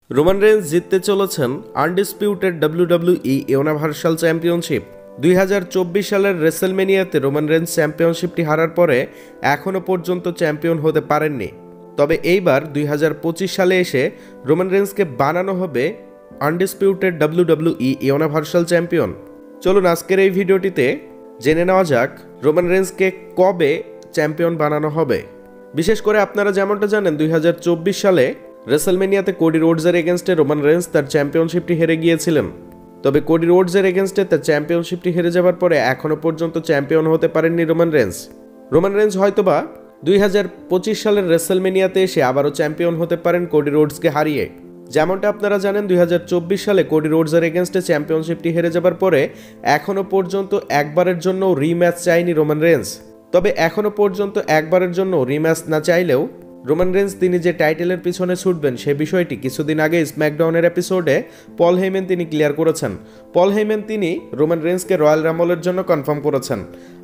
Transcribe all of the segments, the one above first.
Roman range জিততে চলেছেন undisputed WWE universal championship. 2024 সালের রেসেলমেনিয়াতে রোমান রেঞ্জ চ্যাম্পিয়নশিপটি হারার পরে এখনও পর্যন্ত চ্যাম্পিয়ন হতে পারেননি। তবে এইবার 2025 সালে এসে রোমান রেঞ্জকে বানানো হবে আনডিসপিউটেড ডাব্লিউডাব্লিউই ইউনিভার্সাল চ্যাম্পিয়ন। চলুন আজকের এই ভিডিওটিতে জেনে নেওয়া যাক রোমান রেঞ্জকে কবে চ্যাম্পিয়ন বানানো হবে। বিশেষ করে আপনারা যেমনটা জানেন 2024 সালে রেসেলমেনিয়াতে কোডি রোডসের এগেনস্টে রোমান রেঞ্জ তার চ্যাম্পিয়নশিপটি হেরে গিয়েছিলেন। তবে কোডি রোডসের এগেনস্টে তার চ্যাম্পিয়নশিপটি হেরে যাওয়ার পরে এখনও পর্যন্ত চ্যাম্পিয়ন হতে পারেননি রোমান রেঞ্জ। রোমান রেঞ্জ হয়তোবা 2025 সালের রেসেলমেনিয়াতে এসে আবারও চ্যাম্পিয়ন হতে পারেন কোডি রোডসকে হারিয়ে। যেমনটা আপনারা জানেন 2024 সালে কোডি রোডসের এগেনস্টে চ্যাম্পিয়নশিপটি হেরে যাবার পরে এখনও পর্যন্ত একবারের জন্য রিম্যাচ চায়নি রোমান রেঞ্জ। তবে এখনও পর্যন্ত একবারের জন্য রিম্যাচ না চাইলেও রোমান রেঞ্জ তিনি যে টাইটেলের পিছনে ছুটবেন সে বিষয়টি কিছুদিন আগে স্ম্যাকডাউনের এপিসোডে পল হেইম্যান তিনি ক্লিয়ার করেছেন। পল হেইম্যান তিনি রোমান রেঞ্জকে রয়্যাল রাম্বলের জন্য কনফার্ম করেছেন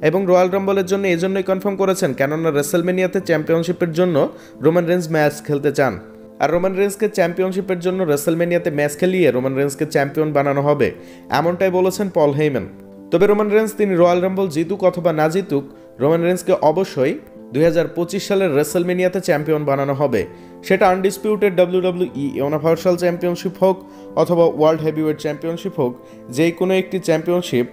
এবং রয়্যাল রাম্বলের জন্য এই জন্যই কনফার্ম করেছেন কেননা রেসেলমেনিয়াতে চ্যাম্পিয়নশিপের জন্য রোমান রেঞ্জ ম্যাচ খেলতে চান। আর রোমান রেঞ্জকে চ্যাম্পিয়নশিপের জন্য রেসেলমেনিয়াতে ম্যাচ খেলিয়ে রোমান রেঞ্জকে চ্যাম্পিয়ন বানানো হবে, এমনটাই বলেছেন পল হেইম্যান। তবে রোমান রেঞ্জ তিনি রয়্যাল রাম্বল জিতুক অথবা না জিতুক, রোমান রেঞ্জকে অবশ্যই 2025 সালের রেসেলমেনিয়াতে চ্যাম্পিয়ন বানানো হবে। সেটা আনডিসপিউটেড ডাব্লিউডাব্লিউই ইউনিভার্সাল চ্যাম্পিয়নশিপ হোক অথবা ওয়ার্ল্ড হেভিওয়েট চ্যাম্পিয়নশিপ হোক, যে কোনো একটি চ্যাম্পিয়নশিপ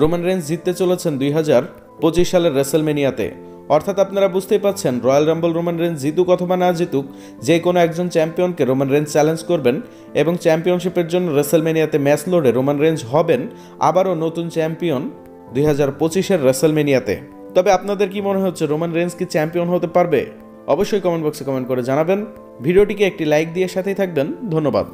রোমান রেঞ্জ জিততে চলেছেন 2025 সালের রেসেলমেনিয়াতে। অর্থাৎ আপনারা বুঝতেই পাচ্ছেন রয়্যাল রাম্বল রোমান রেঞ্জ জিতুক অথবা না জিতুক, যে কোনো একজন চ্যাম্পিয়নকে রোমান রেঞ্জ চ্যালেঞ্জ করবেন এবং চ্যাম্পিয়নশিপের জন্য রেসেলমেনিয়াতে ম্যাচ লড়ে রোমান রেঞ্জ হবেন আবারও নতুন চ্যাম্পিয়ন 2025-এর রেসেলমেনিয়াতে। তবে আপনাদের কি মনে হচ্ছে রোমান রেঞ্জ কি চ্যাম্পিয়ন হতে পারবে? অবশ্যই কমেন্ট বক্সে কমেন্ট করে জানাবেন। ভিডিওটিকে একটি লাইক দিয়ে সাথেই থাকবেন। ধন্যবাদ।